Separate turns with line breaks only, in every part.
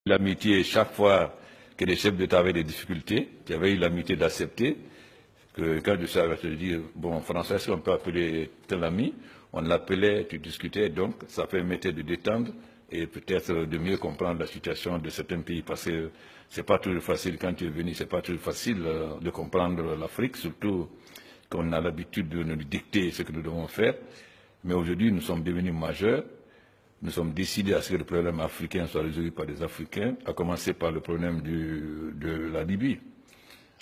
L'amitié, chaque fois que les chefs d'État avaient des difficultés, il y avait eu l'amitié d'accepter que quand je savais te dire, bon, François, est-ce qu'on peut appeler tel ami? On l'appelait, tu discutais, donc ça permettait de détendre et peut-être de mieux comprendre la situation de certains pays, parce que c'est pas toujours facile, quand tu es venu, c'est pas toujours facile de comprendre l'Afrique, surtout qu'on a l'habitude de nous dicter ce que nous devons faire. Mais aujourd'hui, nous sommes devenus majeurs. Nous sommes décidés à ce que le problème africain soit résolu par des Africains, à commencer par le problème de la Libye.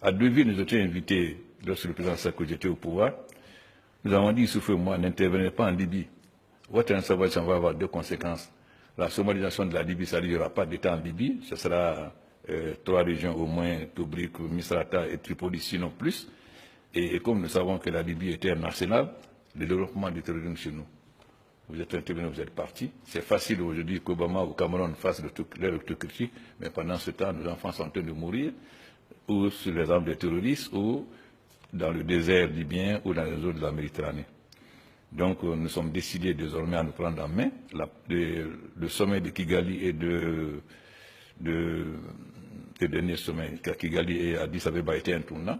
À Deauville, nous étions invités, lorsque le président Sarkozy était au pouvoir, nous avons dit, Issoufou et moi, n'intervenez pas en Libye. Votre intervention va avoir deux conséquences. La somalisation de la Libye, ça veut dire qu'il n'y aura pas d'État en Libye, ce sera 3 régions au moins, Tobruk, Misrata et Tripoli, sinon plus. Et comme nous savons que la Libye était un arsenal, le développement du terrorisme chez nous. Vous êtes intervenu, vous êtes parti. C'est facile aujourd'hui qu'Obama ou Cameroun fassent l'autocritique, mais pendant ce temps, nos enfants sont en train de mourir, ou sur les armes des terroristes, ou dans le désert libyen, ou dans les eaux de la Méditerranée. Donc nous sommes décidés désormais à nous prendre en main. Le sommet de Kigali et le dernier sommet à Kigali et à Addis Abeba a été un tournant.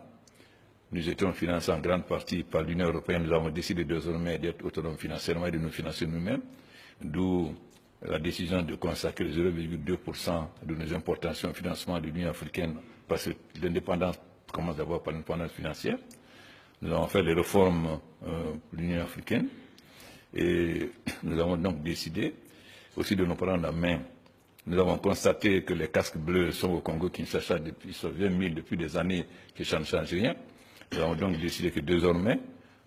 Nous étions financés en grande partie par l'Union européenne. Nous avons décidé désormais d'être autonomes financièrement et de nous financer nous-mêmes, d'où la décision de consacrer 0,2% de nos importations au financement de l'Union africaine, parce que l'indépendance commence d'abord par l'indépendance financière. Nous avons fait des réformes pour l'Union africaine et nous avons donc décidé aussi de nous prendre en main. Nous avons constaté que les casques bleus sont au Congo-Kinshasa depuis 20 000, depuis des années, que ça ne change rien. Nous avons donc décidé que désormais,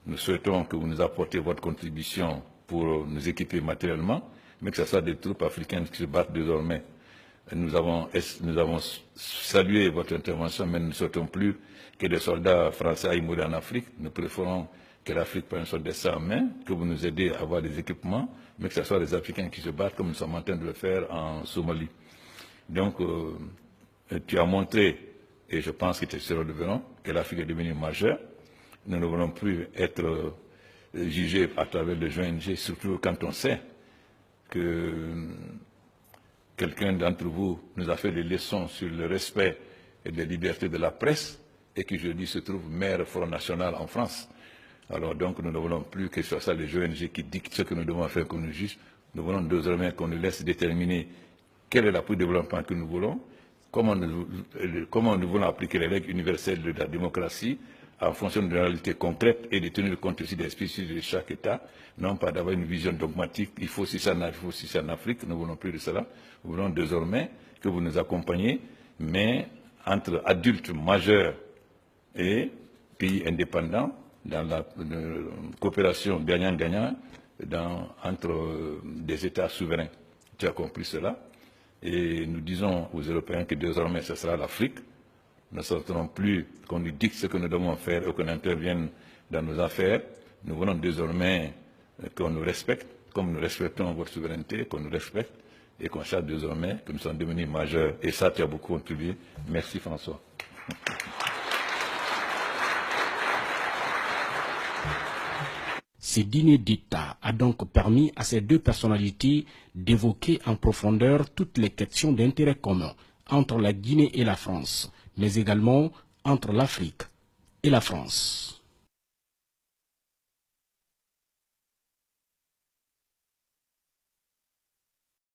nous souhaitons que vous nous apportez votre contribution pour nous équiper matériellement, mais que ce soit des troupes africaines qui se battent désormais. Nous avons salué votre intervention, mais nous ne souhaitons plus que des soldats français aillent mourir en Afrique. Nous préférons que l'Afrique prenne son destin en main, que vous nous aidez à avoir des équipements, mais que ce soit les Africains qui se battent comme nous sommes en train de le faire en Somalie. Donc, tu as montré, et je pense que tu seras le verront, que l'Afrique est devenue majeure. Nous ne voulons plus être jugés à travers les ONG, surtout quand on sait que quelqu'un d'entre vous nous a fait des leçons sur le respect et les libertés de la presse et qui, je dis, se trouve maire Front National en France. Alors donc, nous ne voulons plus que ce soit ça les ONG qui dictent ce que nous devons faire comme nous juge. Nous voulons désormais qu'on nous laisse déterminer quel est l'appui de développement que nous voulons, comment nous voulons appliquer les règles universelles de la démocratie en fonction de réalités concrètes et de tenir compte aussi des spécificités de chaque État, non pas d'avoir une vision dogmatique, il faut si ça en Afrique, il faut si ça en Afrique, nous ne voulons plus de cela. Nous voulons désormais que vous nous accompagniez, mais entre adultes majeurs et pays indépendants, dans la coopération gagnant-gagnant entre des États souverains. Tu as compris cela. Et nous disons aux Européens que désormais ce sera l'Afrique. Nous ne souhaiterons plus qu'on nous dicte ce que nous devons faire et qu'on intervienne dans nos affaires. Nous voulons désormais qu'on nous respecte, comme nous respectons votre souveraineté, qu'on nous respecte et qu'on sache désormais que nous sommes devenus majeurs. Et ça, tu as beaucoup contribué. Merci François.
Ce dîner d'État a donc permis à ces deux personnalités d'évoquer en profondeur toutes les questions d'intérêt commun entre la Guinée et la France, mais également entre l'Afrique et la France.